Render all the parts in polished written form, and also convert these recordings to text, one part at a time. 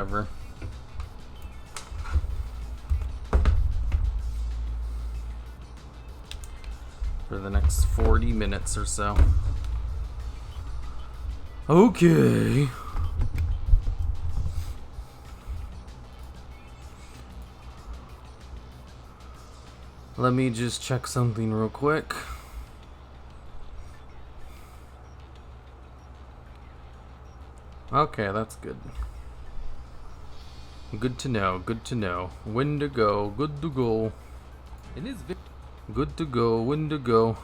Ever. For the next 40 minutes or so. Okay. Let me just check something real quick. Okay, that's good. Good to know, good to know. When to go, good to go. It is good to go, when to go.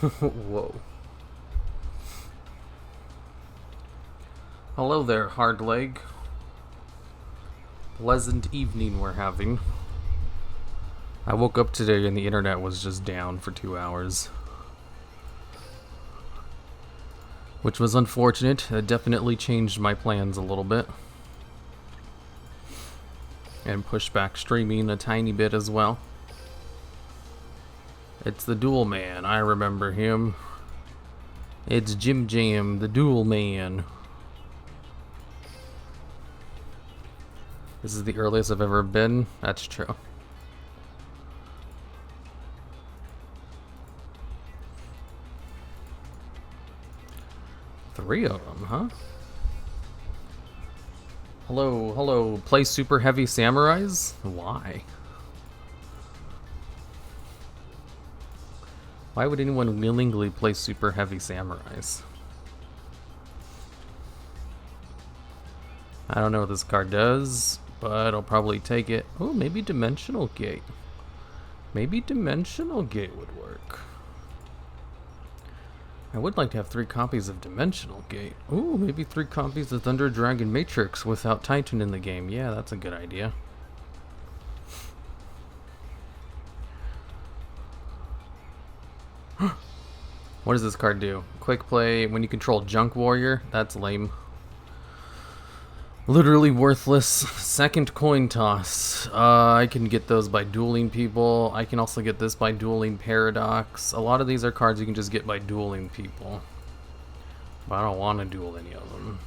Whoa. Hello there, hard leg. Pleasant evening we're having. I woke up today and the internet was just down for 2 hours. Which was unfortunate. It definitely changed my plans a little bit. And pushed back streaming a tiny bit as well. It's the Duel Man, I remember him. It's Jim Jam, the Duel Man. This is the earliest I've ever been. That's true. Three of them, huh? Hello, hello. Play super heavy samurais? Why? Why would anyone willingly play super heavy samurais? I don't know what this card does, but I'll probably take it. Oh, maybe Dimensional Gate. Maybe Dimensional Gate would work. I would like to have 3 copies of Dimensional Gate. Ooh, maybe 3 copies of Thunder Dragon Matrix without Titan in the game. Yeah, that's a good idea. What does this card do? Quick play when you control Junk Warrior? That's lame. Literally worthless. Second coin toss. I can get those by dueling people. I can also get this by dueling Paradox. A lot of these are cards you can just get by dueling people. But I don't want to duel any of them.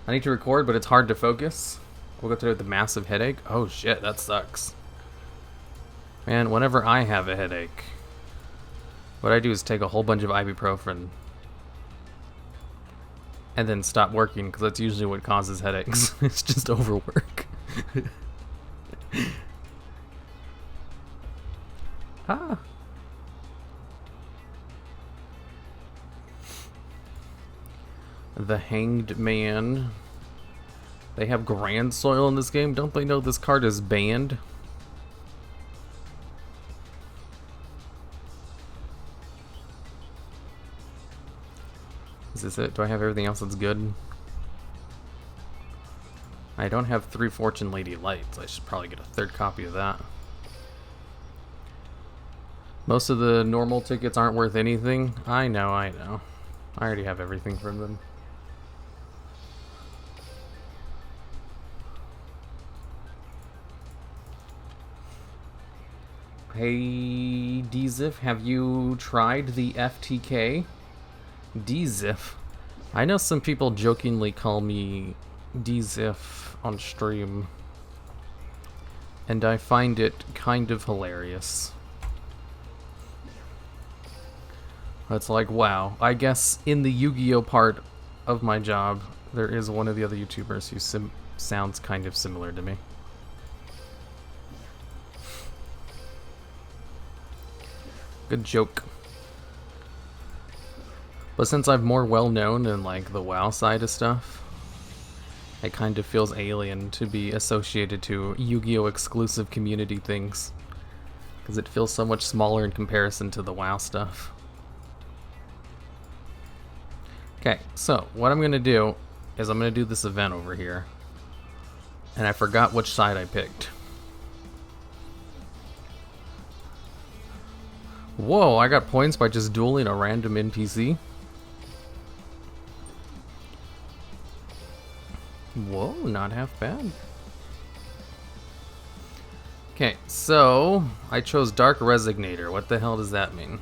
I need to record, but it's hard to focus. We'll go through the massive headache. Oh shit, that sucks. Man, whenever I have a headache, what I do is take a whole bunch of ibuprofen and then stop working, because that's usually what causes headaches. It's just overwork. Ah. The Hanged Man. They have Grand Soil in this game. Don't they know this card is banned? Is this it? Do I have everything else that's good? I don't have 3 Fortune Lady Lights. I should probably get a 3rd copy of that. Most of the normal tickets aren't worth anything. I know, I know. I already have everything from them. Hey, Dzif, have you tried the FTK? Dzif. I know some people jokingly call me Dzif on stream, and I find it kind of hilarious. It's like, wow, I guess in the Yu-Gi-Oh part of my job, there is one of the other YouTubers who sounds kind of similar to me. Good joke. But since I'm more well-known in, like, the WoW side of stuff, it kind of feels alien to be associated to Yu-Gi-Oh! Exclusive community things. Because it feels so much smaller in comparison to the WoW stuff. Okay, so what I'm going to do is I'm going to do this event over here. And I forgot which side I picked. Whoa, I got points by just dueling a random NPC? Whoa, not half bad. Okay, so I chose Dark Resignator. What the hell does that mean?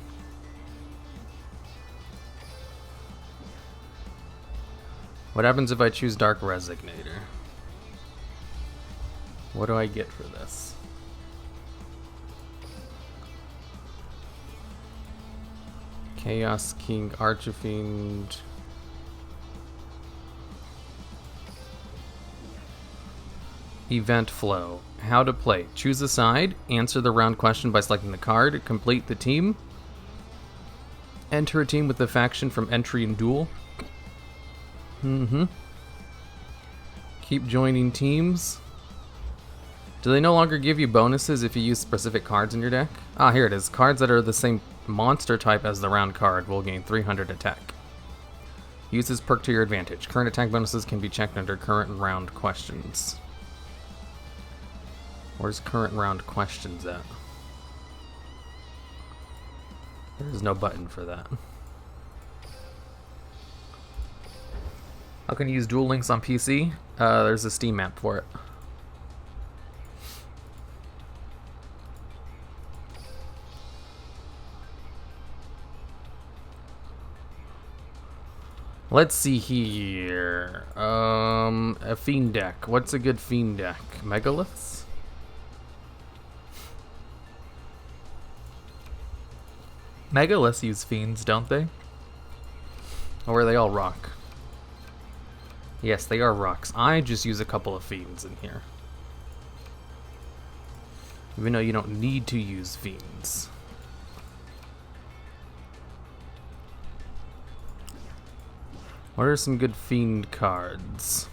What happens if I choose Dark Resignator? What do I get for this? Chaos King, Archfiend. Event flow. How to play. Choose a side. Answer the round question by selecting the card. Complete the team. Enter a team with the faction from entry and duel. Keep joining teams. Do they no longer give you bonuses if you use specific cards in your deck? Ah, here it is. Cards that are the same monster type as the round card will gain 300 attack. Use this perk to your advantage. Current attack bonuses can be checked under current round questions. Where's current round questions at? There's no button for that. How can you use Duel Links on PC? There's a Steam app for it. Let's see here. A Fiend deck. What's a good Fiend deck? Megaliths? Megaliths use Fiends, don't they? Or are they all rock? Yes, they are rocks. I just use a couple of Fiends in here. Even though you don't need to use Fiends. What are some good Fiend cards?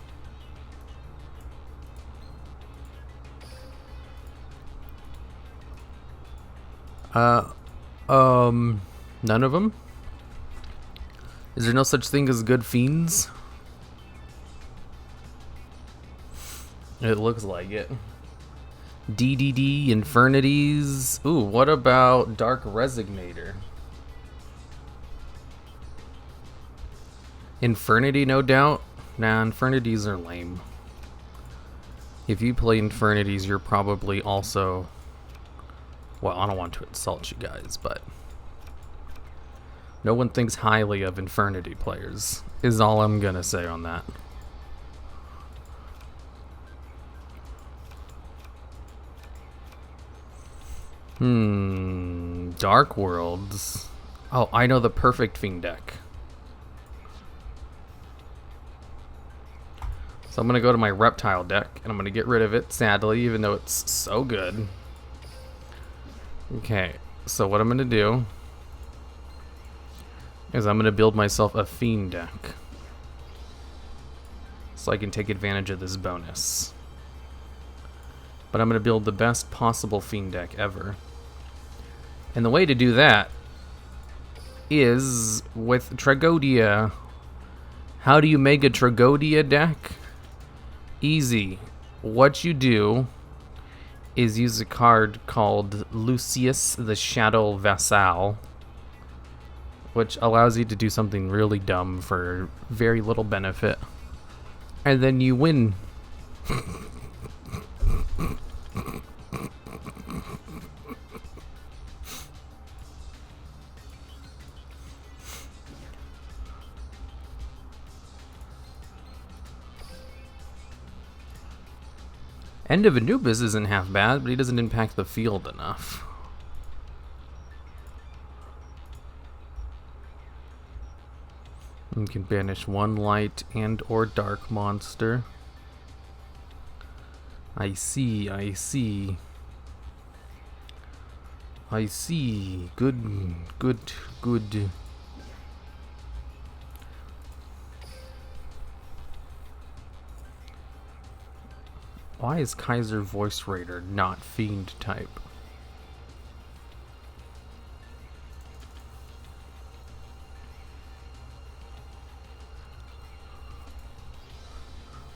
None of them? Is there no such thing as good Fiends? It looks like it. DDD, Infernities. Ooh, what about Dark Resignator? Infernity, no doubt. Nah, Infernities are lame. If you play Infernities, you're probably also... Well, I don't want to insult you guys, but... No one thinks highly of Infernity players, is all I'm gonna say on that. Dark Worlds. Oh, I know the perfect Fiend deck. So I'm gonna go to my Reptile deck, and I'm gonna get rid of it, sadly, even though it's so good. Okay, so what I'm gonna do is I'm gonna build myself a Fiend deck. So I can take advantage of this bonus. But I'm gonna build the best possible Fiend deck ever. And the way to do that is with Tragodia. How do you make a Tragodia deck? Easy. What you do is use a card called Lucius the Shadow Vassal, which allows you to do something really dumb for very little benefit. And then you win. End of Anubis isn't half bad, but he doesn't impact the field enough. You can banish one light and or dark monster. I see, I see. I see. Good, good, good. Why is Kaiser Voice Raider not Fiend type?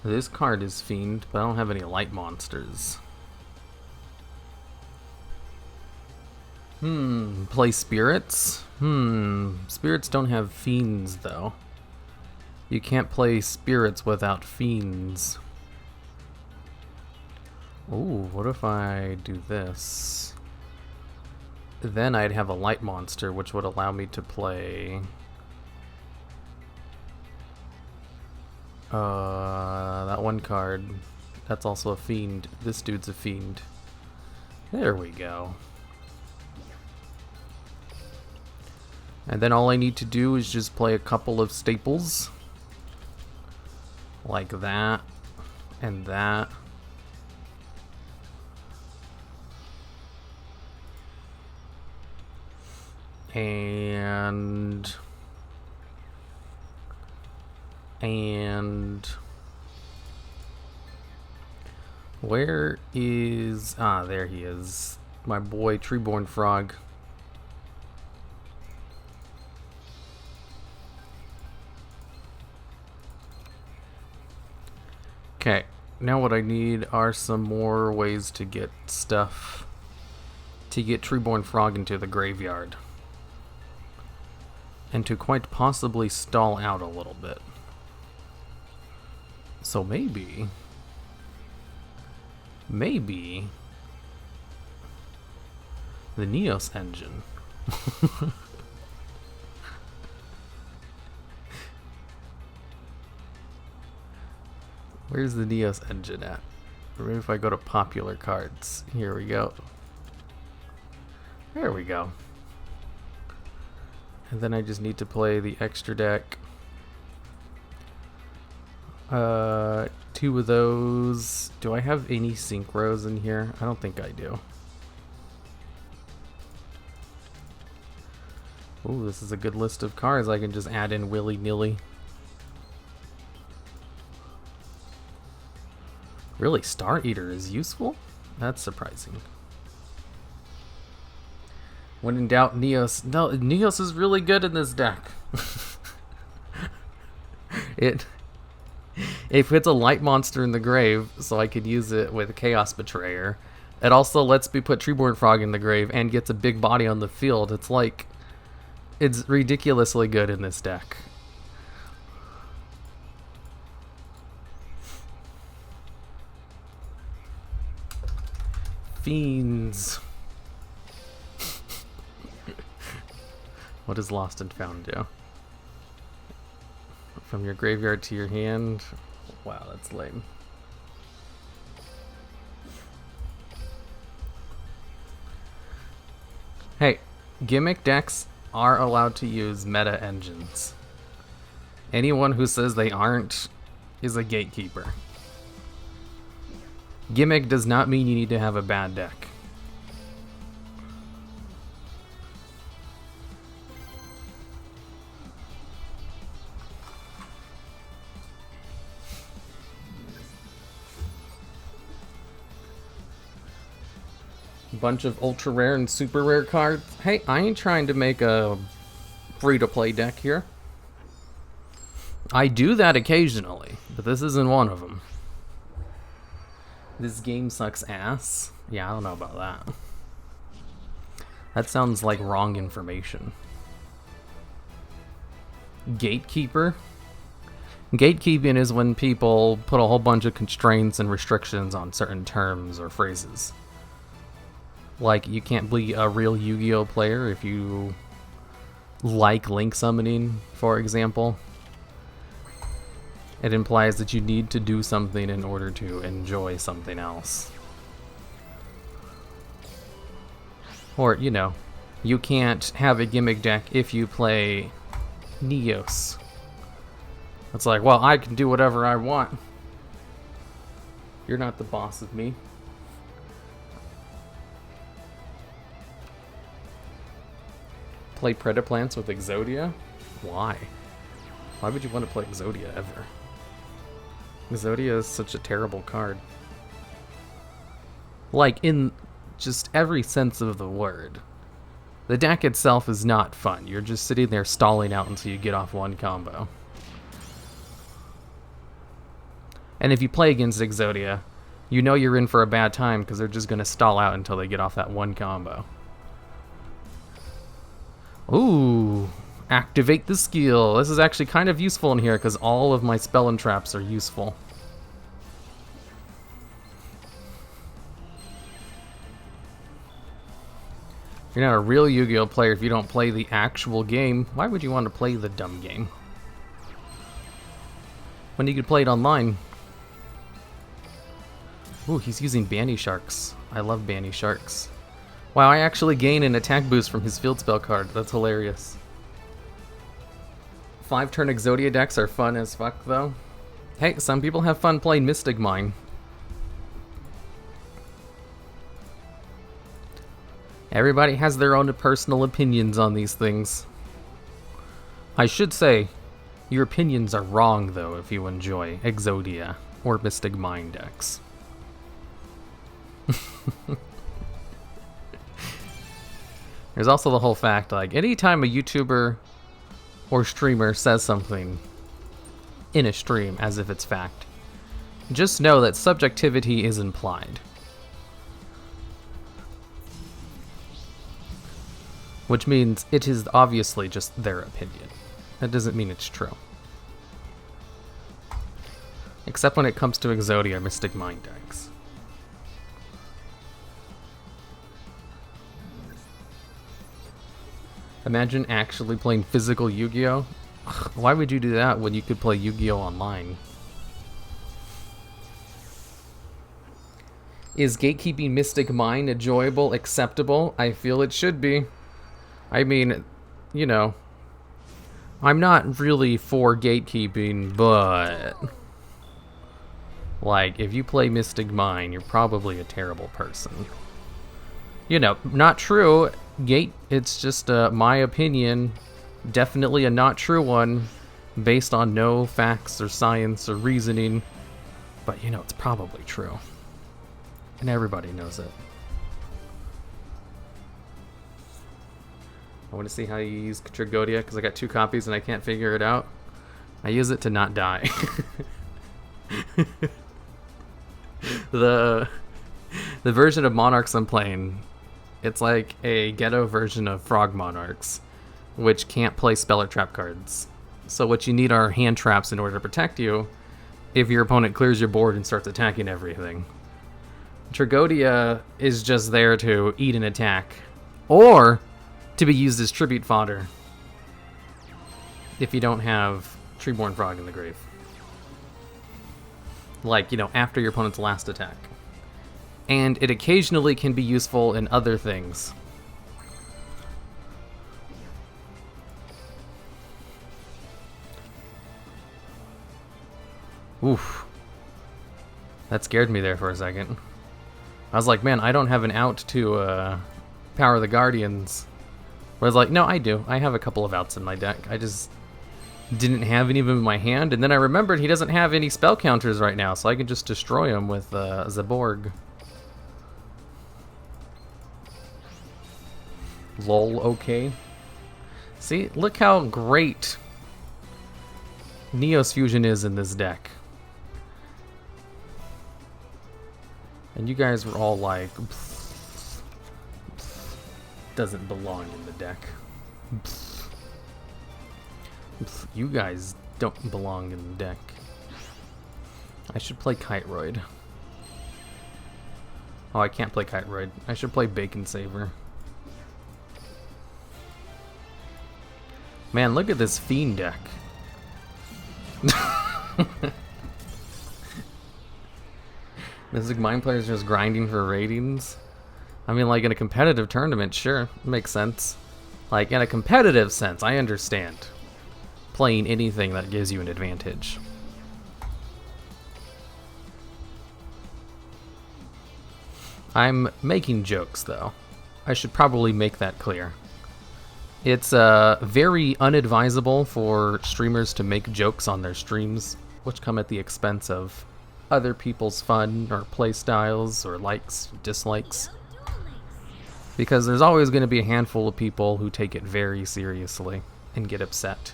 This card is Fiend, but I don't have any light monsters. Play Spirits? Spirits don't have Fiends, though. You can't play Spirits without Fiends. Ooh, what if I do this? Then I'd have a light monster, which would allow me to play... That one card. That's also a fiend. This dude's a fiend. There we go. And then all I need to do is just play a couple of staples. Like that. And that. And where is, there he is, my boy Treeborn Frog. Okay, now what I need are some more ways to get stuff, to get Treeborn Frog into the graveyard. And to quite possibly stall out a little bit. So maybe the Neos engine. Where's the Neos engine at? Maybe if I go to popular cards. Here we go. There we go. And then I just need to play the extra deck. 2 of those. Do I have any synchros in here? I don't think I do. Ooh, this is a good list of cards I can just add in willy-nilly. Really, Star Eater is useful? That's surprising. When in doubt, Neos. No, Neos is really good in this deck. It puts a light monster in the grave, so I could use it with Chaos Betrayer. It also lets me put Treeborn Frog in the grave and gets a big body on the field. It's like, it's ridiculously good in this deck. Fiends. What does Lost and Found do? From your graveyard to your hand? Wow, that's lame. Hey, Gimmick decks are allowed to use meta engines. Anyone who says they aren't is a gatekeeper. Gimmick does not mean you need to have a bad deck. Bunch of ultra rare and super rare cards. Hey, I ain't trying to make a free-to-play deck here. I do that occasionally, but this isn't one of them. This game sucks ass. Yeah, I don't know about that. That sounds like wrong information. Gatekeeper? Gatekeeping is when people put a whole bunch of constraints and restrictions on certain terms or phrases. Like, you can't be a real Yu-Gi-Oh player if you like Link summoning, for example. It implies that you need to do something in order to enjoy something else. Or, you know, you can't have a Gimmick deck if you play Neos. It's like, well, I can do whatever I want. You're not the boss of me. Play Predaplants with Exodia? Why? Why would you want to play Exodia ever? Exodia is such a terrible card. Like, in just every sense of the word. The deck itself is not fun. You're just sitting there stalling out until you get off one combo. And if you play against Exodia, you know you're in for a bad time because they're just going to stall out until they get off that one combo. Ooh, activate the skill. This is actually kind of useful in here because all of my spell and traps are useful. You're not a real Yu-Gi-Oh player if you don't play the actual game. Why would you want to play the dumb game? when you could play it online. Ooh, he's using Banny Sharks. I love Banny Sharks. Wow, I actually gain an attack boost from his field spell card. That's hilarious. 5-turn Exodia decks are fun as fuck, though. Hey, some people have fun playing Mystic Mine. Everybody has their own personal opinions on these things. I should say, your opinions are wrong, though, if you enjoy Exodia or Mystic Mine decks. There's also the whole fact, like, anytime a YouTuber or streamer says something in a stream as if it's fact, just know that subjectivity is implied. Which means it is obviously just their opinion. That doesn't mean it's true. Except when it comes to Exodia or Mystic Mine decks. Imagine actually playing physical Yu-Gi-Oh! Why would you do that when you could play Yu-Gi-Oh! Online? Is gatekeeping Mystic Mine enjoyable, acceptable? I feel it should be. I mean, you know, I'm not really for gatekeeping, but like, if you play Mystic Mine, you're probably a terrible person. You know, not true. It's just my opinion. Definitely a not true one, based on no facts or science or reasoning. But, you know, it's probably true. And everybody knows it. I want to see how you use Trigodia, because I got 2 copies and I can't figure it out. I use it to not die. The version of Monarchs I'm playing, it's like a ghetto version of Frog Monarchs, which can't play spell or trap cards. So what you need are hand traps in order to protect you if your opponent clears your board and starts attacking everything. Trigodia is just there to eat an attack, or to be used as tribute fodder if you don't have Treeborn Frog in the grave. Like, you know, after your opponent's last attack. And it occasionally can be useful in other things. Oof. That scared me there for a second. I was like, man, I don't have an out to power the Guardians. But I was like, no, I do. I have a couple of outs in my deck. I just didn't have any of them in my hand. And then I remembered he doesn't have any spell counters right now, so I can just destroy him with Zaborg. Lol, okay. See, look how great Neos Fusion is in this deck. And you guys were all like, doesn't belong in the deck. You guys don't belong in the deck. I should play Kiteroid. Oh, I can't play Kiteroid. I should play Bacon Saver. Man, look at this Fiend deck. Mystic Mine players just grinding for ratings. I mean, like, in a competitive tournament, sure, makes sense. Like, in a competitive sense, I understand playing anything that gives you an advantage. I'm making jokes, though. I should probably make that clear. It's very unadvisable for streamers to make jokes on their streams, which come at the expense of other people's fun or play styles or likes, dislikes. Because there's always going to be a handful of people who take it very seriously and get upset.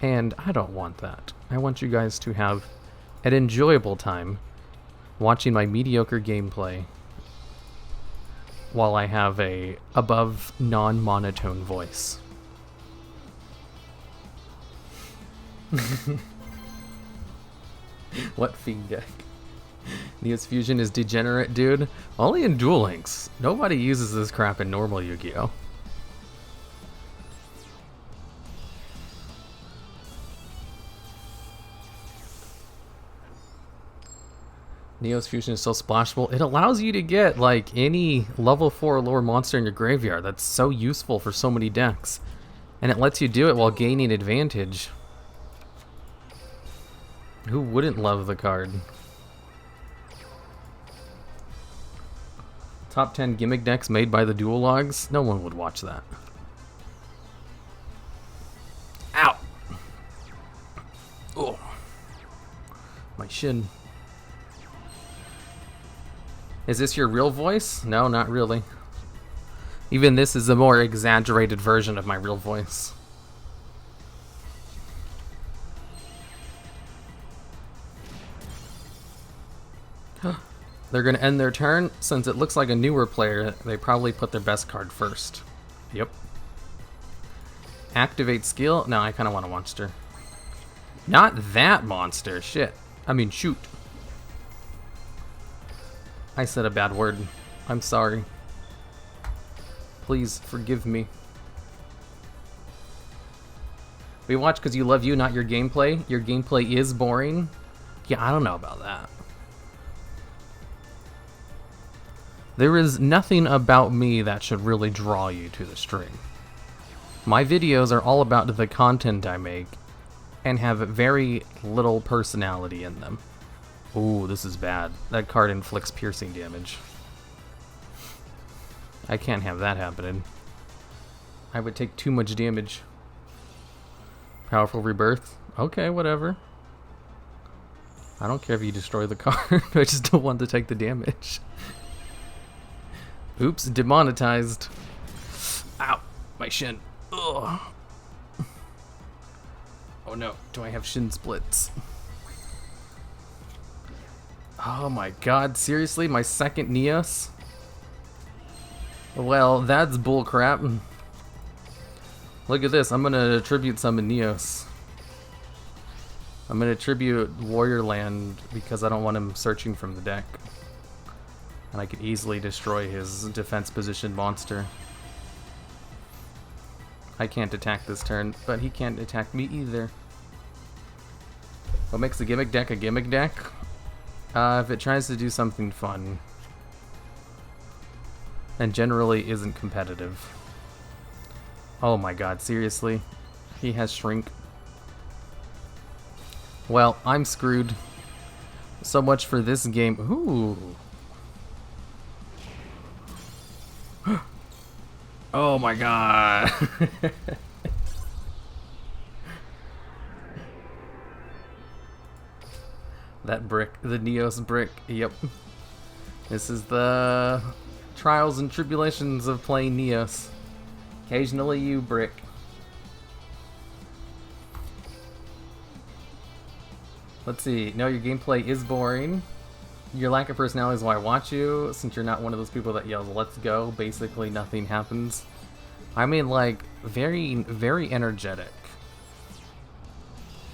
And I don't want that. I want you guys to have an enjoyable time watching my mediocre gameplay while I have a above non-monotone voice. What Fiend deck? Neos Fusion is degenerate, dude. Only in Duel Links. Nobody uses this crap in normal Yu-Gi-Oh! Neo's Fusion is so splashable. It allows you to get, like, any level 4 or lower monster in your graveyard. That's so useful for so many decks. And it lets you do it while gaining advantage. Who wouldn't love the card? Top 10 gimmick decks made by the Duel logs? No one would watch that. Ow! Oh. My shin. Is this your real voice? No, not really. Even this is a more exaggerated version of my real voice. They're going to end their turn. Since it looks like a newer player, they probably put their best card first. Yep. Activate skill? No, I kind of want a monster. Not that monster. Shit. I mean, shoot. I said a bad word. I'm sorry. Please forgive me. We watch because you love you, not your gameplay. Your gameplay is boring. Yeah, I don't know about that. There is nothing about me that should really draw you to the stream. My videos are all about the content I make and have very little personality in them. Ooh, this is bad. That card inflicts piercing damage. I can't have that happening. I would take too much damage. Powerful Rebirth? Okay, whatever. I don't care if you destroy the card. I just don't want to take the damage. Oops, demonetized. Ow, my shin. Ugh. Oh no, do I have shin splits? Oh my god, seriously? My second Neos? Well, that's bullcrap. Look at this, I'm gonna attribute some in Neos. I'm gonna attribute Warrior Land because I don't want him searching from the deck. And I could easily destroy his defense position monster. I can't attack this turn, but he can't attack me either. What makes a gimmick deck a gimmick deck? If it tries to do something fun. And generally isn't competitive. Oh my god, seriously? He has Shrink. Well, I'm screwed. So much for this game. Ooh. Oh my god. That brick, the Neos brick, yep. This is the trials and tribulations of playing Neos. Occasionally you brick. Let's see, no, your gameplay is boring. Your lack of personality is why I watch you, since you're not one of those people that yells, let's go, basically nothing happens. I mean, like, very, very energetic.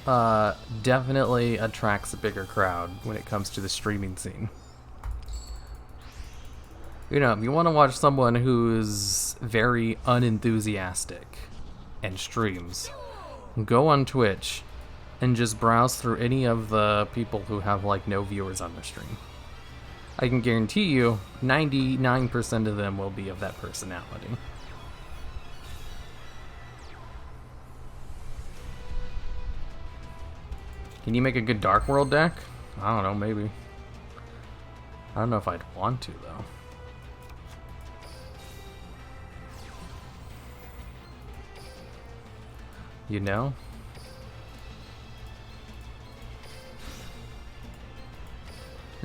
Definitely attracts a bigger crowd when it comes to the streaming scene. You know, if you want to watch someone who's very unenthusiastic and streams, go on Twitch and just browse through any of the people who have, like, no viewers on their stream. I can guarantee you 99% of them will be of that personality. Can you make a good Dark World deck? I don't know, maybe. I don't know if I'd want to, though. You know?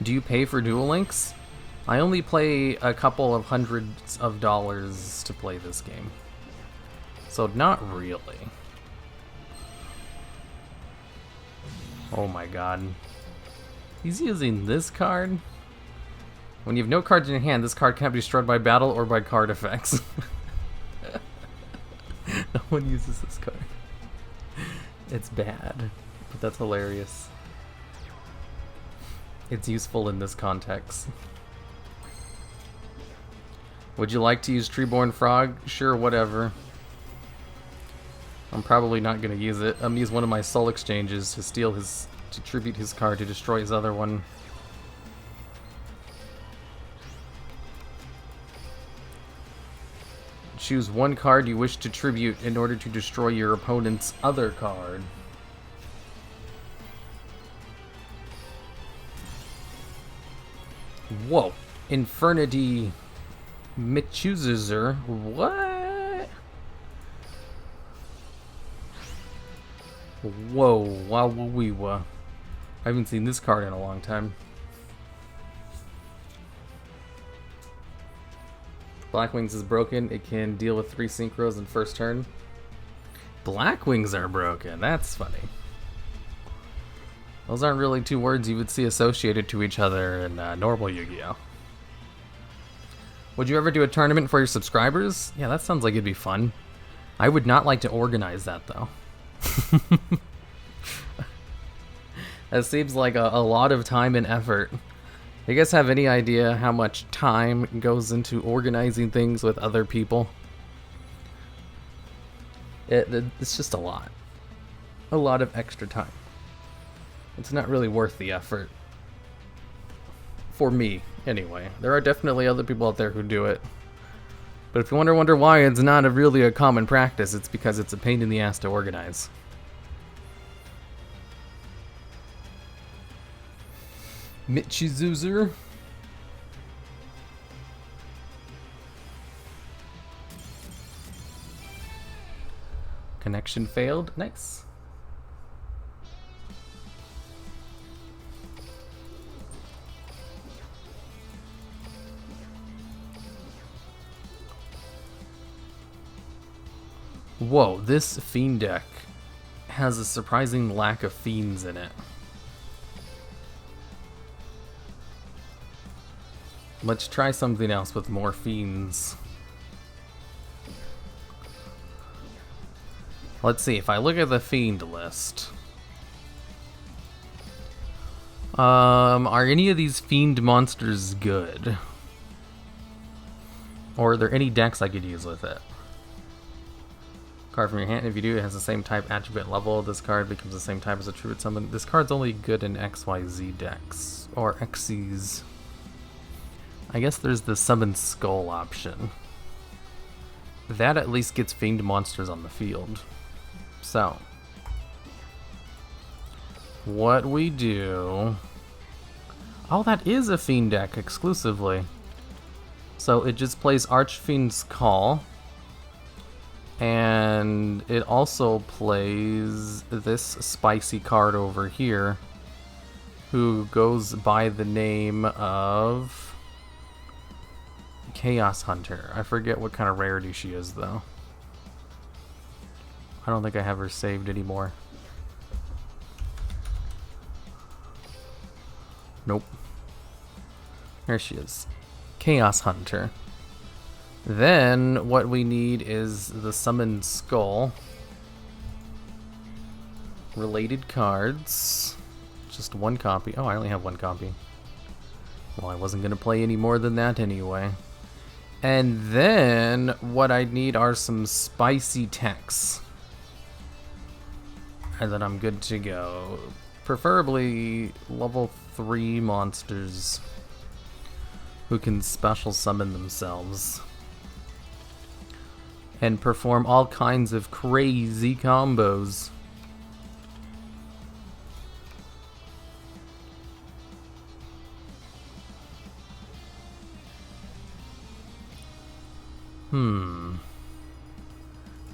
Do you pay for Duel Links? I only play a couple of hundreds of dollars to play this game. So not really. Oh my god. He's using this card? When you have no cards in your hand, this card can't be destroyed by battle or by card effects. No one uses this card. It's bad, but that's hilarious. It's useful in this context. Would you like to use Treeborn Frog? Sure, whatever. I'm probably not going to use it. I'm going to use one of my soul exchanges to steal his, to tribute his card to destroy his other one. Choose one card you wish to tribute in order to destroy your opponent's other card. Whoa. Infernity Mitchuzer. What? Whoa. Wow, wee wah. I haven't seen this card in a long time. Blackwings is broken. It can deal with 3 synchros in first turn. Blackwings are broken. That's funny. Those aren't really 2 words you would see associated to each other in normal Yu-Gi-Oh! Would you ever do a tournament for your subscribers? Yeah, that sounds like it'd be fun. I would not like to organize that, though. That seems like a lot of time and effort. You guys have any idea how much time goes into organizing things with other people? It's just a lot. A lot of extra time. It's not really worth the effort. For me, anyway. There are definitely other people out there who do it. But if you wonder why it's not really a common practice, it's because it's a pain in the ass to organize. Mitchizuzer. Connection failed. Nice. Whoa, this Fiend deck has a surprising lack of Fiends in it. Let's try something else with more Fiends. Let's see, if I look at the Fiend list. Are any of these Fiend monsters good? Or are there any decks I could use with it? Card from your hand, if you do, it has the same type attribute level. This card becomes the same type as a tribute summon. This card's only good in XYZ decks. Or Xyz. I guess there's the Summon Skull option. That at least gets Fiend monsters on the field. So, what we do... Oh, that is a Fiend deck exclusively. So it just plays Archfiend's Call. And it also plays this spicy card over here, who goes by the name of Chaos Hunter. I forget what kind of rarity she is, though. I don't think I have her saved anymore. Nope. There she is. Chaos Hunter. Then, what we need is the Summon Skull. Related cards. Just 1 copy. Oh, I only have 1 copy. Well, I wasn't going to play any more than that anyway. And then, what I need are some spicy techs. And then I'm good to go. Preferably level 3 monsters who can special summon themselves and perform all kinds of crazy combos.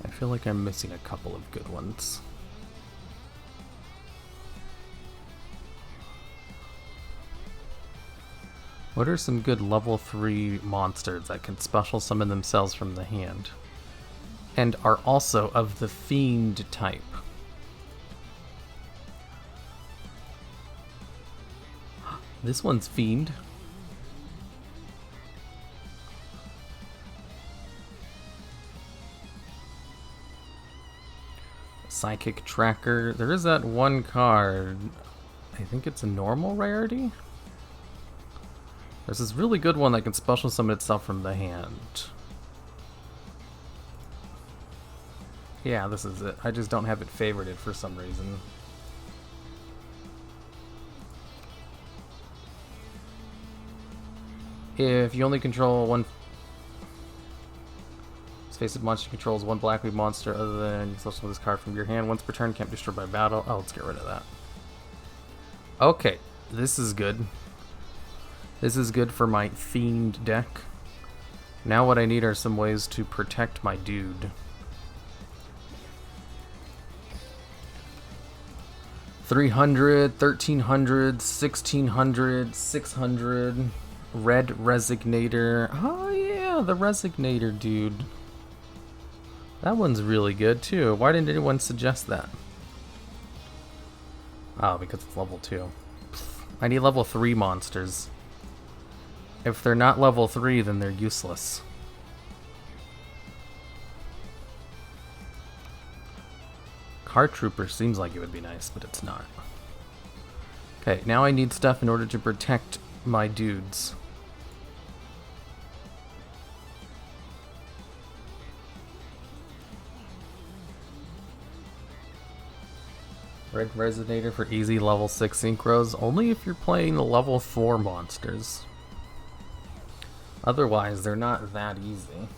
I feel like I'm missing a couple of good ones. What are some good level 3 monsters that can special summon themselves from the hand and are also of the Fiend type? This one's Fiend. Psychic Tracker. There is that 1 card. I think it's a normal rarity? There's this really good one that can special summon itself from the hand. Yeah, this is it. I just don't have it favorited for some reason. If you only control 1... Face-it monster controls one black weed monster other than you special this card from your hand. Once per turn, can't be destroyed by battle. Oh, let's get rid of that. Okay, this is good. This is good for my themed deck. Now what I need are some ways to protect my dude. 300, 1300, 1600, 600. Red Resignator. Oh yeah, the Resignator dude. That one's really good too. Why didn't anyone suggest that? Oh, because it's level 2. I need level 3 monsters. If they're not level 3, then they're useless. Card Trooper seems like it would be nice, but it's not. Okay, now I need stuff in order to protect my dudes. Red Resonator for easy level 6 synchros, only if you're playing the level 4 monsters. Otherwise, they're not that easy.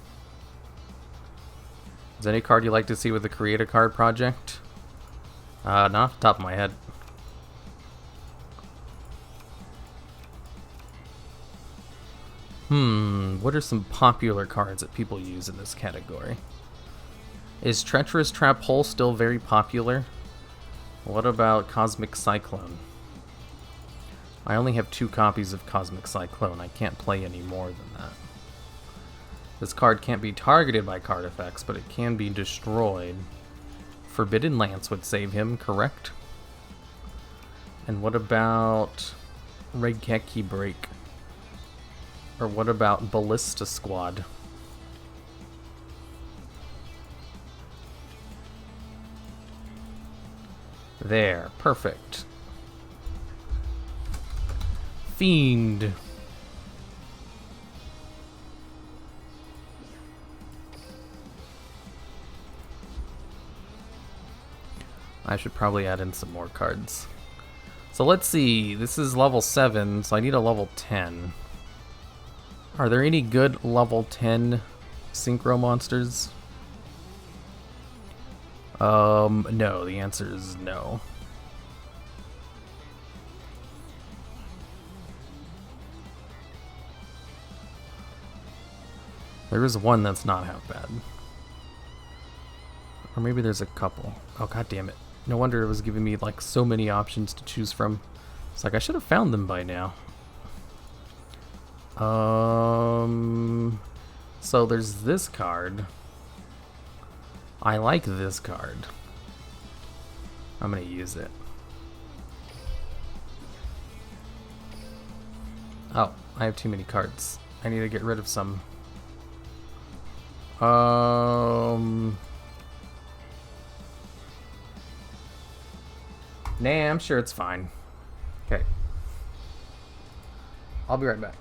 Is there any card you like to see with the Create a Card project? Not off the top of my head. What are some popular cards that people use in this category? Is Treacherous Trap Hole still very popular? What about Cosmic Cyclone? I only have 2 copies of Cosmic Cyclone. I can't play any more than that. This card can't be targeted by card effects, but it can be destroyed. Forbidden Lance would save him, correct? And what about Regeki Break? Or what about Ballista Squad? There, perfect. Fiend. I should probably add in some more cards. So let's see, this is level 7, so I need a level 10. Are there any good level 10 synchro monsters? No, the answer is no. There is one that's not half bad. Or maybe there's a couple. Oh, god damn it. No wonder it was giving me like so many options to choose from. It's like I should have found them by now. So there's this card. I like this card. I'm gonna use it. Oh, I have too many cards. I need to get rid of some. Nah, I'm sure it's fine. Okay. I'll be right back.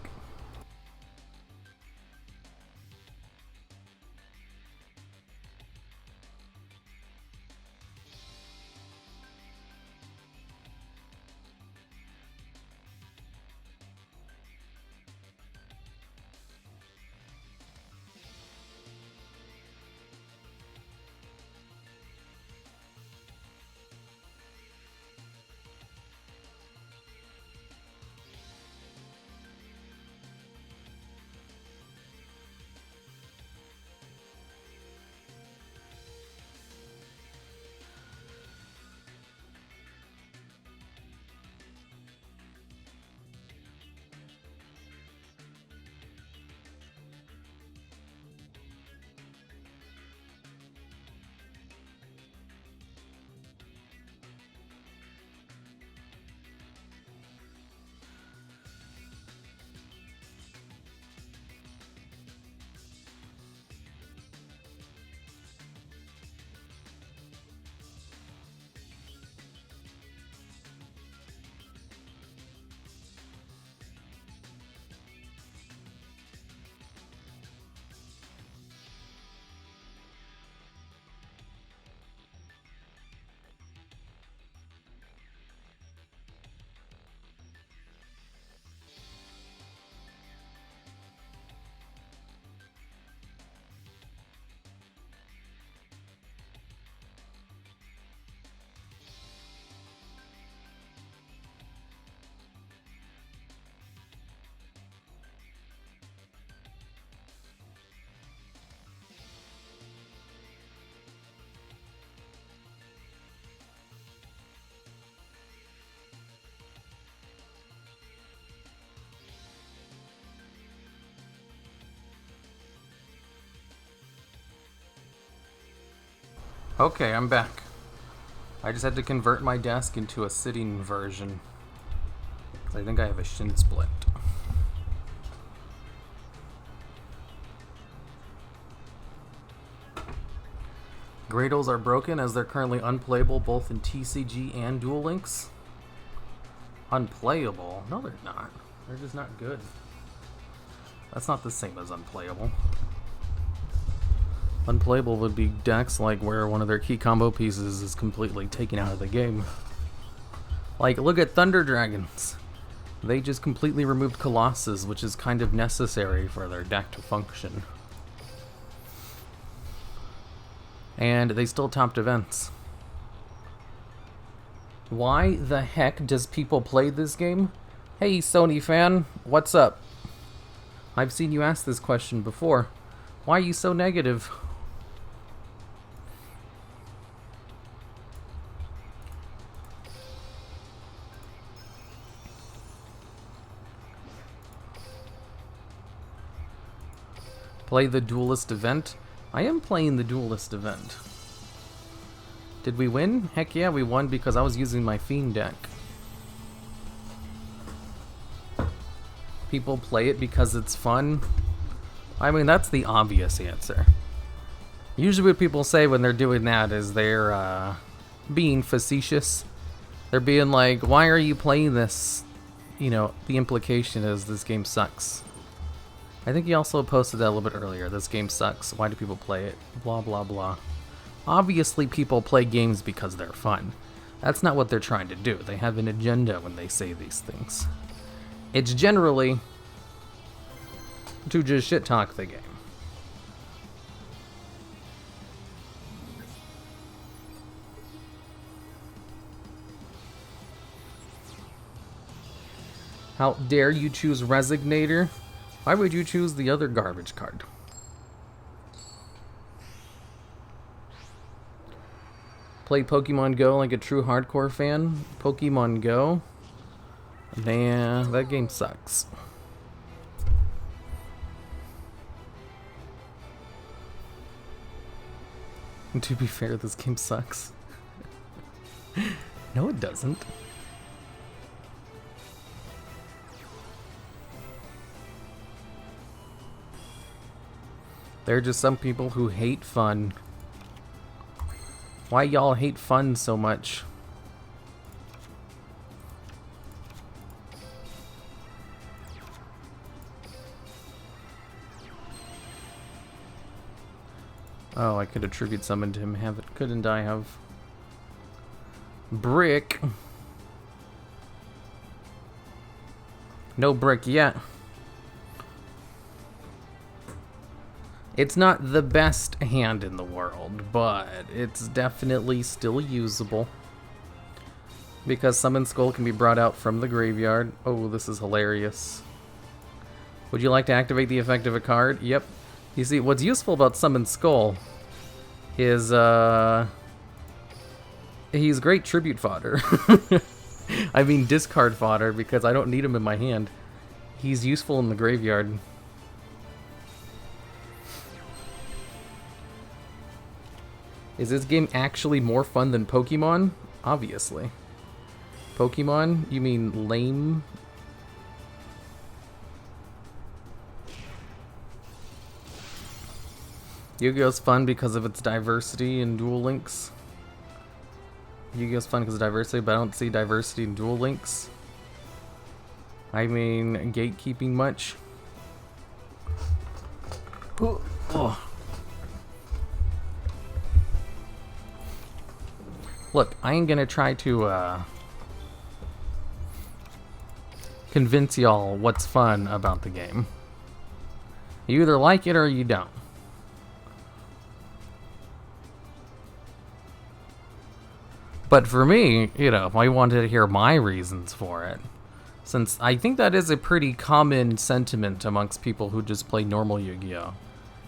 Okay, I'm back. I just had to convert my desk into a sitting version. I think I have a shin splint. Gradles are broken as they're currently unplayable both in TCG and Duel Links. Unplayable? No, they're not. They're just not good. That's not the same as unplayable. Unplayable would be decks like where one of their key combo pieces is completely taken out of the game. Like, look at Thunder Dragons. They just completely removed Colossus, which is kind of necessary for their deck to function. And they still topped events. Why the heck does people play this game? Hey, Sony fan, what's up? I've seen you ask this question before. Why are you so negative? Play the Duelist event? I am playing the Duelist event. Did we win? Heck yeah, we won because I was using my Fiend deck. People play it because it's fun. I mean, that's the obvious answer. Usually what people say when they're doing that is they're being facetious. They're being like, why are you playing this? You know, the implication is this game sucks. I think he also posted that a little bit earlier. This game sucks. Why do people play it? Blah, blah, blah. Obviously, people play games because they're fun. That's not what they're trying to do. They have an agenda when they say these things. It's generally to just shit-talk the game. How dare you choose Resignator? Why would you choose the other garbage card? Play Pokemon Go like a true hardcore fan? Pokemon Go? Nah, that game sucks. To be fair, this game sucks. No, it doesn't. There are just some people who hate fun. Why y'all hate fun so much? Oh, I could attribute summon to him. Couldn't I have? Brick. No brick yet. It's not the best hand in the world, but it's definitely still usable. Because Summon Skull can be brought out from the graveyard. Oh, this is hilarious. Would you like to activate the effect of a card? Yep. You see, what's useful about Summon Skull is, he's great tribute fodder. I mean discard fodder, because I don't need him in my hand. He's useful in the graveyard. Is this game actually more fun than Pokemon? Obviously. Pokemon? You mean lame? Yu-Gi-Oh's fun because of its diversity in Duel Links. Yu-Gi-Oh's fun because of diversity, but I don't see diversity in Duel Links. I mean, gatekeeping much. Ooh. Oh. Look, I ain't gonna try to convince y'all what's fun about the game. You either like it or you don't. But for me, you know, I wanted to hear my reasons for it. Since I think that is a pretty common sentiment amongst people who just play normal Yu-Gi-Oh!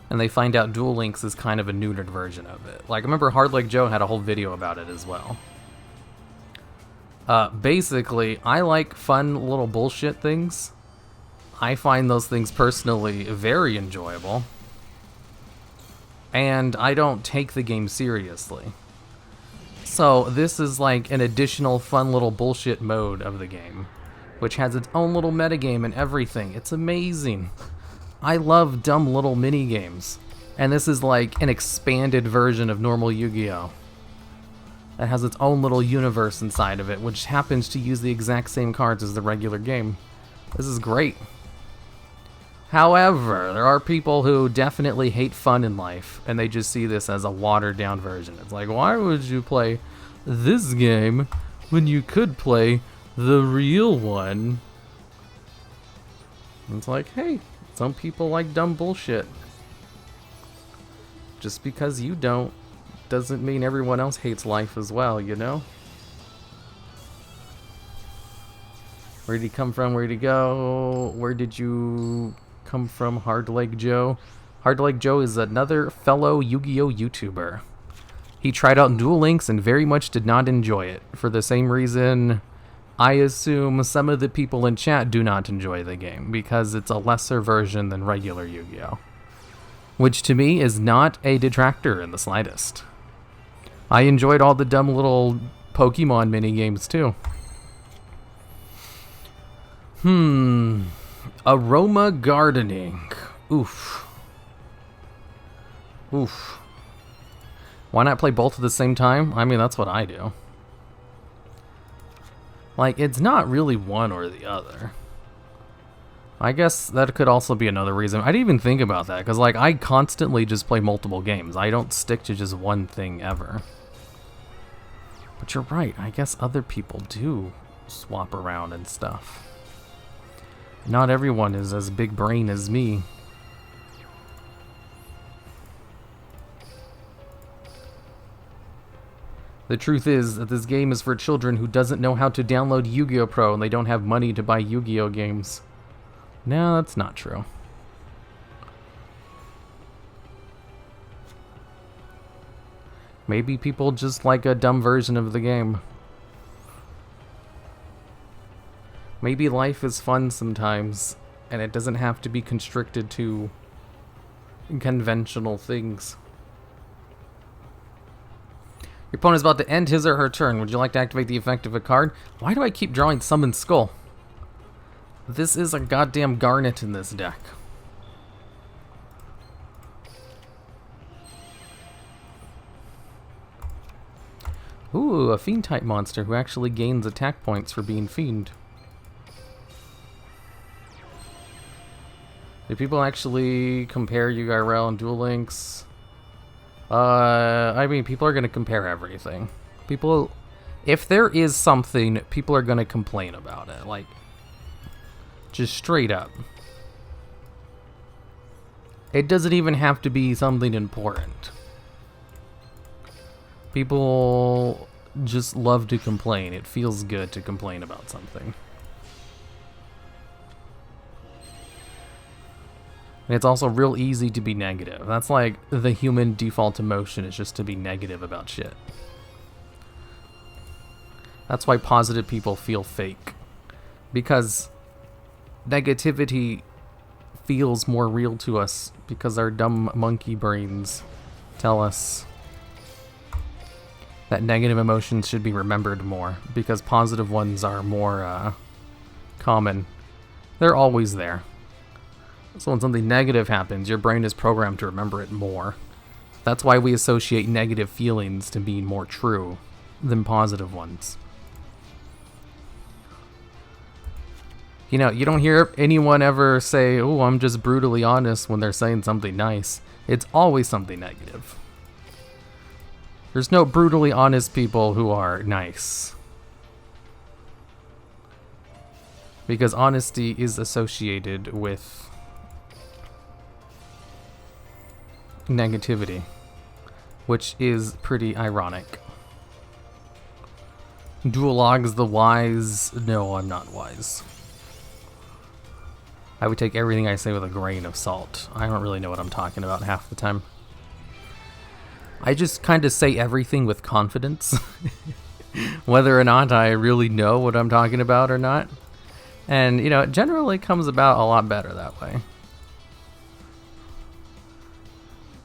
And they find out Duel Links is kind of a neutered version of it. Like, I remember Hard Like Joe had a whole video about it as well. Basically, I like fun little bullshit things. I find those things personally very enjoyable. And I don't take the game seriously. So this is like an additional fun little bullshit mode of the game, which has its own little metagame and everything. It's amazing. I love dumb little mini games. And this is like an expanded version of normal Yu-Gi-Oh! It has its own little universe inside of it, which happens to use the exact same cards as the regular game. This is great. However, there are people who definitely hate fun in life, and they just see this as a watered-down version. It's like, why would you play this game when you could play the real one? And it's like, hey, some people like dumb bullshit. Just because you don't doesn't mean everyone else hates life as well, you know? Where'd he come from? Where'd he go? Where did you come from, Hardleg Joe? Hardleg Joe is another fellow Yu-Gi-Oh! YouTuber. He tried out Duel Links and very much did not enjoy it. For the same reason, I assume some of the people in chat do not enjoy the game, because it's a lesser version than regular Yu-Gi-Oh! Which to me is not a detractor in the slightest. I enjoyed all the dumb little Pokemon mini-games too. Aroma gardening. Oof. Oof. Why not play both at the same time? I mean, that's what I do. Like, it's not really one or the other. I guess that could also be another reason. I didn't even think about that, because, like, I constantly just play multiple games. I don't stick to just one thing ever. But you're right, I guess other people do swap around and stuff. Not everyone is as big brain as me. The truth is that this game is for children who doesn't know how to download Yu-Gi-Oh! Pro and they don't have money to buy Yu-Gi-Oh! Games. No, that's not true. Maybe people just like a dumb version of the game. Maybe life is fun sometimes, and it doesn't have to be constricted to conventional things. Your opponent's about to end his or her turn. Would you like to activate the effect of a card? Why do I keep drawing Summon Skull? This is a goddamn Garnet in this deck. Ooh, a Fiend-type monster who actually gains attack points for being Fiend. Do people actually compare URL and Duel Links? I mean, people are going to compare everything. People, if there is something, people are going to complain about it. Like, just straight up. It doesn't even have to be something important. People just love to complain. It feels good to complain about something. And it's also real easy to be negative. That's like the human default emotion, is just to be negative about shit. That's why positive people feel fake. Because negativity feels more real to us because our dumb monkey brains tell us that negative emotions should be remembered more, because positive ones are more common. They're always there. So when something negative happens, your brain is programmed to remember it more. That's why we associate negative feelings to being more true than positive ones. You know, you don't hear anyone ever say, "Oh, I'm just brutally honest," when they're saying something nice. It's always something negative. There's no brutally honest people who are nice. Because honesty is associated with negativity, which is pretty ironic. Duolog's the wise. No, I'm not wise. I would take everything I say with a grain of salt. I don't really know what I'm talking about half the time. I just kind of say everything with confidence, whether or not I really know what I'm talking about or not. And, you know, it generally comes about a lot better that way.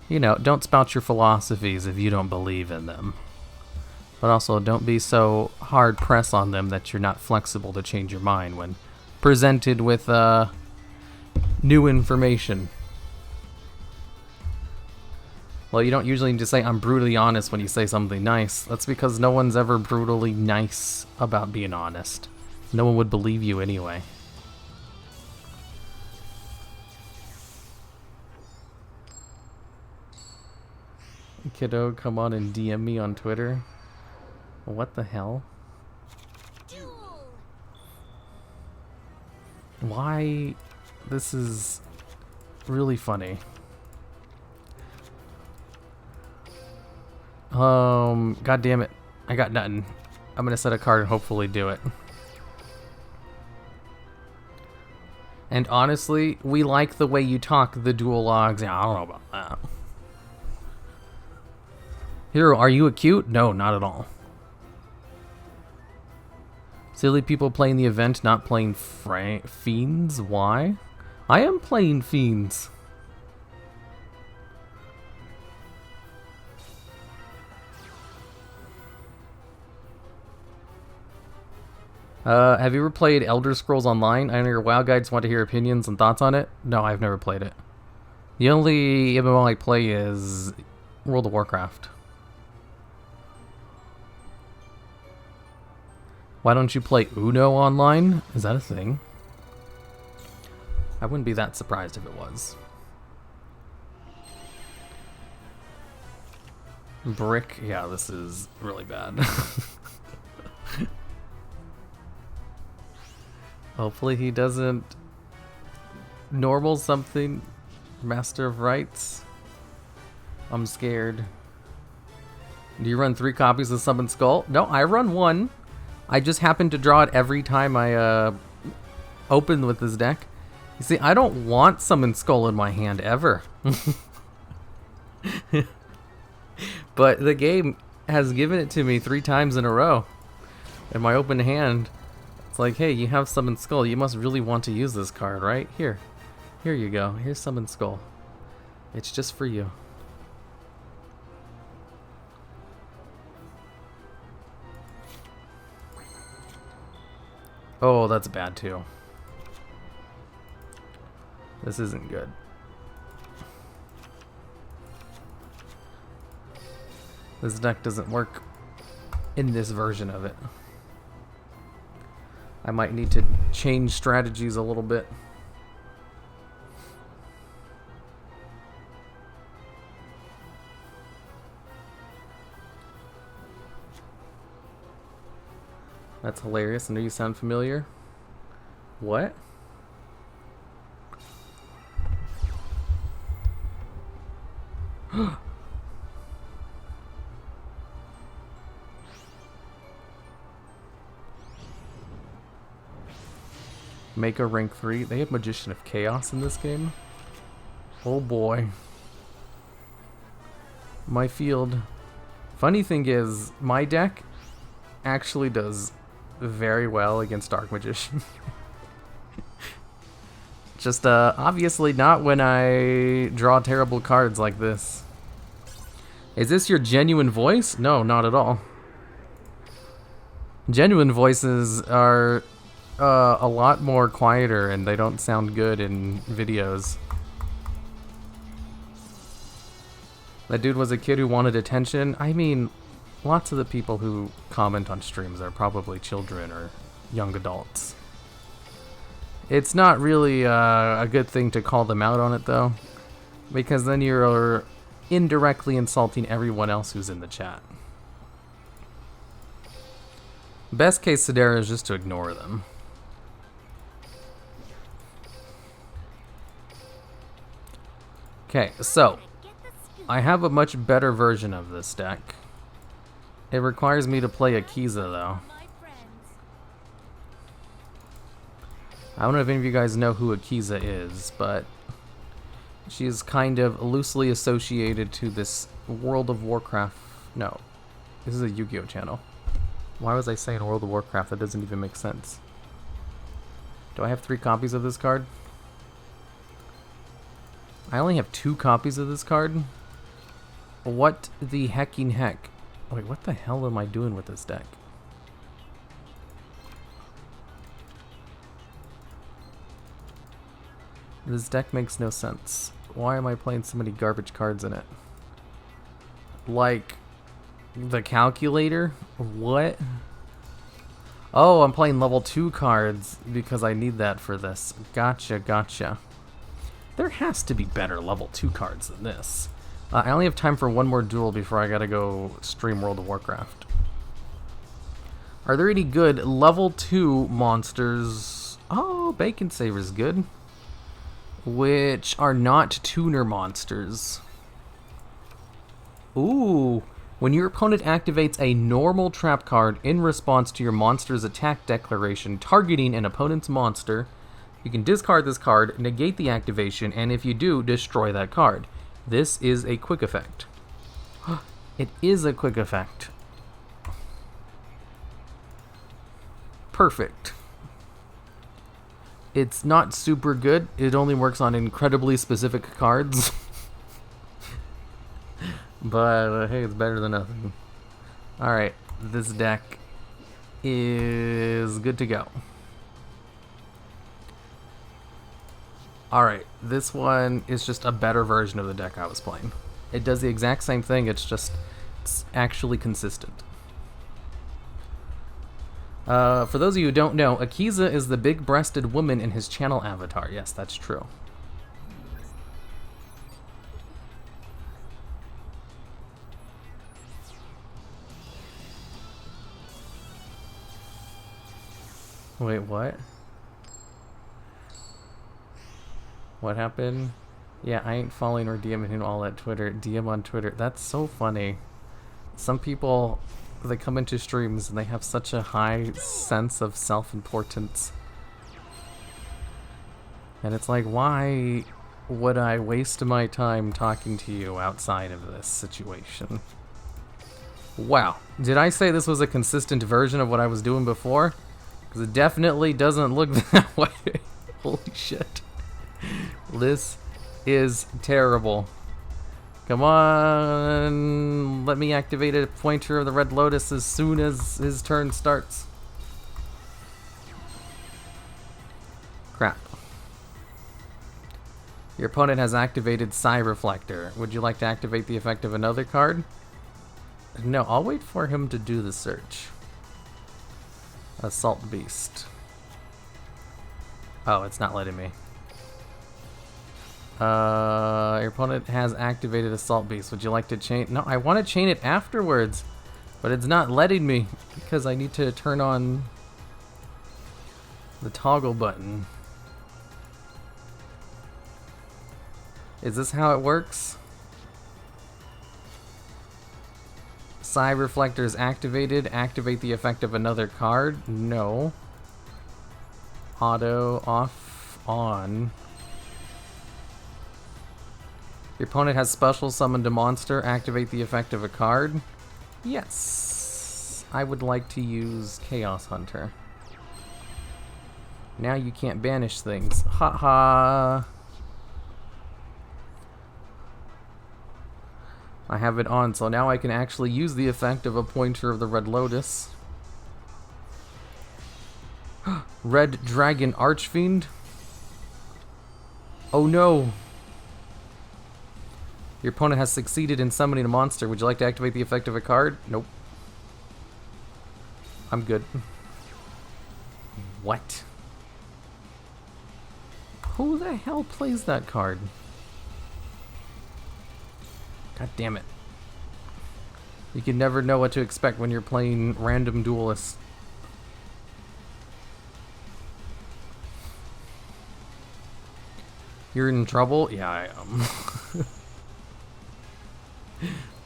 You know, don't spout your philosophies if you don't believe in them. But also, don't be so hard pressed on them that you're not flexible to change your mind when presented with new information. Well, you don't usually just say, I'm brutally honest when you say something nice. That's because no one's ever brutally nice about being honest. No one would believe you anyway. Kiddo, come on and DM me on Twitter. What the hell? Duel. Why? This is really funny. God damn it. I got nothing. I'm gonna set a card and hopefully do it. And honestly, we like the way you talk, the dual logs. Yeah, I don't know about that. Hero, are you a cute? No, not at all. Silly people playing the event, not playing fiends. Why? I am playing fiends. Have you ever played Elder Scrolls Online? I know your WoW guides want to hear opinions and thoughts on it. No, I've never played it. The only MMO I play is World of Warcraft. Why don't you play Uno online? Is that a thing? I wouldn't be that surprised if it was. Brick, yeah, this is really bad. Hopefully he doesn't normal something. Master of Rights. I'm scared. Do you run 3 copies of Summon Skull? No, I run 1. I just happen to draw it every time I open with this deck. You see, I don't want Summon Skull in my hand ever. But the game has given it to me 3 times in a row. In my open hand. It's like, hey, you have Summon Skull. You must really want to use this card, right? Here. Here you go. Here's Summon Skull. It's just for you. Oh, that's bad too. This isn't good. This deck doesn't work in this version of it. I might need to change strategies a little bit. That's hilarious. I know you sound familiar. What? Make a rank 3. They have Magician of Chaos in this game. Oh boy. My field. Funny thing is, my deck actually does very well against Dark Magician. Just obviously not when I draw terrible cards like this. Is this your genuine voice? No, not at all. Genuine voices are a lot more quieter and they don't sound good in videos. That dude was a kid who wanted attention. I mean, lots of the people who comment on streams are probably children or young adults. It's not really a good thing to call them out on it though, because then you're indirectly insulting everyone else who's in the chat. Best case scenario is just to ignore them. Okay, so I have a much better version of this deck. It requires me to play Akiza though. I don't know if any of you guys know who Akiza is, but she is kind of loosely associated to this World of Warcraft. No, this is a Yu-Gi-Oh channel. Why was I saying World of Warcraft? That doesn't even make sense. Do I have 3 copies of this card? I only have 2 copies of this card? What the hecking heck? Wait, what the hell am I doing with this deck? This deck makes no sense. Why am I playing so many garbage cards in it? Like, the calculator? What? Oh, I'm playing level 2 cards because I need that for this. Gotcha, gotcha. There has to be better level 2 cards than this. I only have time for one more duel before I gotta go stream World of Warcraft. Are there any good level 2 monsters? Oh, Bacon Saver's good. Which are not tuner monsters. Ooh. When your opponent activates a normal trap card in response to your monster's attack declaration targeting an opponent's monster, you can discard this card, negate the activation, and if you do, destroy that card. This is a quick effect. It is a quick effect. Perfect. It's not super good. It only works on incredibly specific cards. But hey, it's better than nothing. Alright, this deck is good to go. Alright, this one is just a better version of the deck I was playing. It does the exact same thing, it's actually consistent. For those of you who don't know, Akiza is the big-breasted woman in his channel avatar. Yes, that's true. Wait, what? What happened? Yeah, I ain't following or DMing him all at Twitter. DM on Twitter. That's so funny. Some people, they come into streams and they have such a high sense of self-importance. And it's like, why would I waste my time talking to you outside of this situation? Wow. Did I say this was a consistent version of what I was doing before? Because it definitely doesn't look that way. Holy shit. This is terrible. Come on. Let me activate a pointer of the Red Lotus as soon as his turn starts. Crap. Your opponent has activated Psy Reflector. Would you like to activate the effect of another card? No, I'll wait for him to do the search. Assault Beast. Oh, it's not letting me. Your opponent has activated Assault Beast. Would you like to chain? No, I want to chain it afterwards, but it's not letting me because I need to turn on the toggle button. Is this how it works? Psy Reflector is activated. Activate the effect of another card? No. Auto, off, on. Your opponent has special summoned a monster. Activate the effect of a card? Yes. I would like to use Chaos Hunter. Now you can't banish things. Haha. I have it on, so now I can actually use the effect of a pointer of the Red Lotus. Red Dragon Archfiend. Oh no. Your opponent has succeeded in summoning a monster. Would you like to activate the effect of a card? Nope. I'm good. What? Who the hell plays that card? God damn it. You can never know what to expect when you're playing random duelists. You're in trouble? Yeah, I am.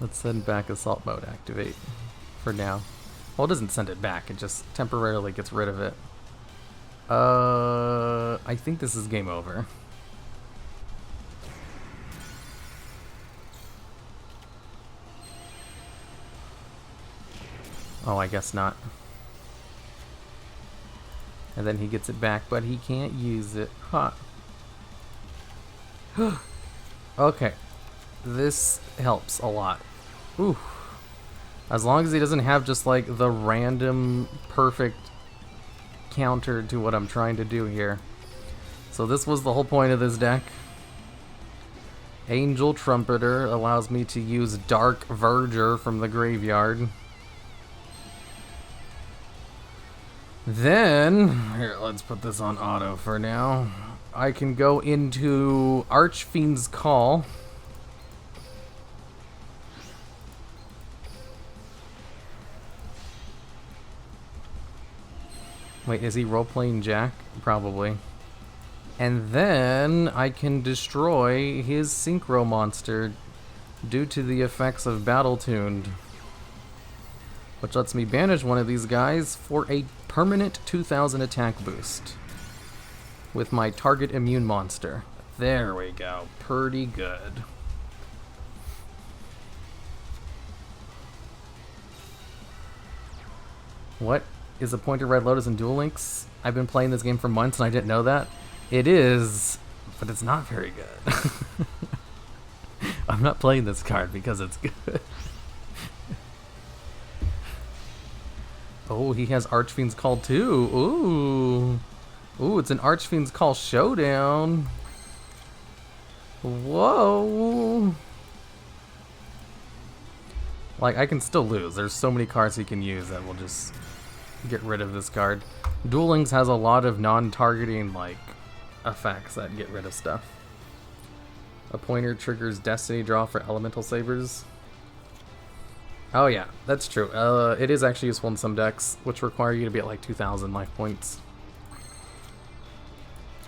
Let's send back assault mode activate for now. Well, it doesn't send it back, it just temporarily gets rid of it. I think this is game over. Oh, I guess not. And then he gets it back, but he can't use it. Huh. Okay. This helps a lot. Ooh. As long as he doesn't have just like the random perfect counter to what I'm trying to do here. So this was the whole point of this deck. Angel Trumpeter allows me to use Dark Verger from the graveyard. Then, here, let's put this on auto for now. I can go into Archfiend's Call. Wait, is he role-playing Jack? Probably. And then I can destroy his Synchro monster due to the effects of Battle Tuned, which lets me banish one of these guys for a permanent 2000 attack boost with my target immune monster. There we go. Pretty good. What is a Pointer Red Lotus in Duel Links? I've been playing this game for months and I didn't know that. It is, but it's not very good. I'm not playing this card because it's good. Oh, he has Archfiend's Call too. Ooh. Ooh, it's an Archfiend's Call showdown. Whoa. Like, I can still lose. There's so many cards he can use that will just get rid of this card. Duel Links has a lot of non-targeting, like, effects that get rid of stuff. A pointer triggers Destiny draw for Elemental Sabers. Oh yeah, that's true. It is actually useful in some decks, which require you to be at like 2,000 life points.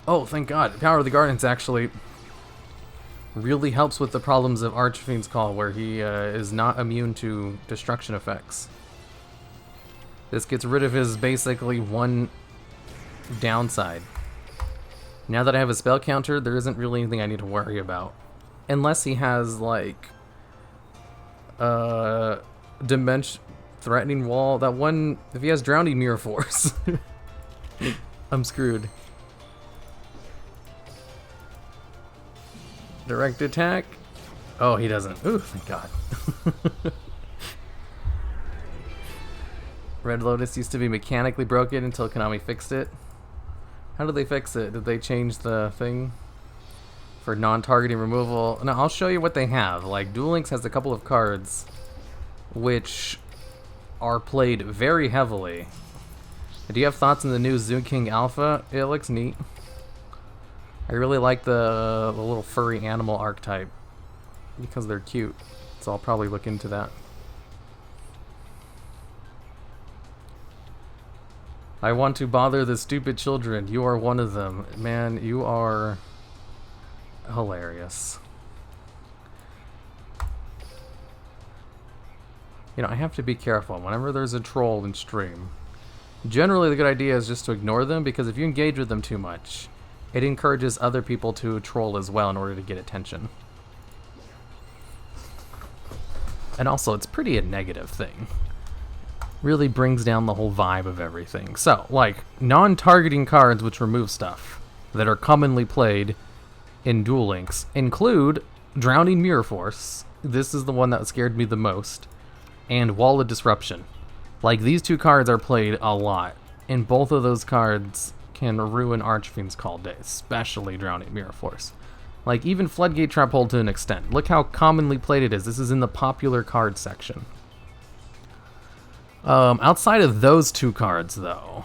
Oh, thank God. Power of the Guardians actually really helps with the problems of Archfiend's Call, where he is not immune to destruction effects. This gets rid of his basically one downside. Now that I have a spell counter, there isn't really anything I need to worry about. Unless he has, like, Dimension Threatening Wall. That one, if he has Drowning Mirror Force, I'm screwed. Direct attack. Oh, he doesn't. Ooh, thank God. Red Lotus used to be mechanically broken until Konami fixed it. How did they fix it? Did they change the thing for non-targeting removal? No, I'll show you what they have. Like, Duel Links has a couple of cards which are played very heavily. Do you have thoughts on the new Zoo King Alpha? It looks neat. I really like the little furry animal archetype because they're cute. So I'll probably look into that. I want to bother the stupid children. You are one of them. Man, you are hilarious. You know, I have to be careful whenever there's a troll in stream. Generally, the good idea is just to ignore them, because if you engage with them too much, it encourages other people to troll as well in order to get attention. And also, it's pretty a negative thing. Really brings down the whole vibe of everything. So, like, non-targeting cards which remove stuff that are commonly played in Duel Links include Drowning Mirror Force. This is the one that scared me the most. And Wall of Disruption. Like, these two cards are played a lot, and both of those cards can ruin Archfiend's Call Day, especially Drowning Mirror Force. Like, even Floodgate Trap Hold to an extent. Look how commonly played it is. This is in the popular card section. Outside of those two cards, though,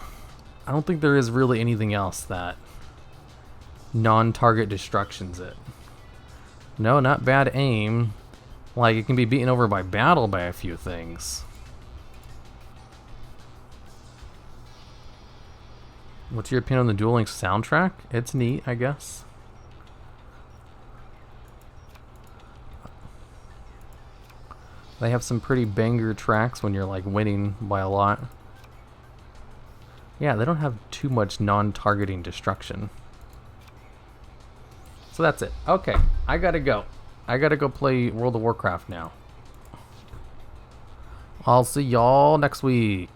I don't think there is really anything else that non-target destructions it. No, not Bad Aim. Like, it can be beaten over by battle by a few things. What's your opinion on the Duel Links soundtrack? It's neat, I guess. They have some pretty banger tracks when you're like winning by a lot. Yeah, they don't have too much non-targeting destruction. So that's it. Okay, I gotta go. I gotta go play World of Warcraft now. I'll see y'all next week.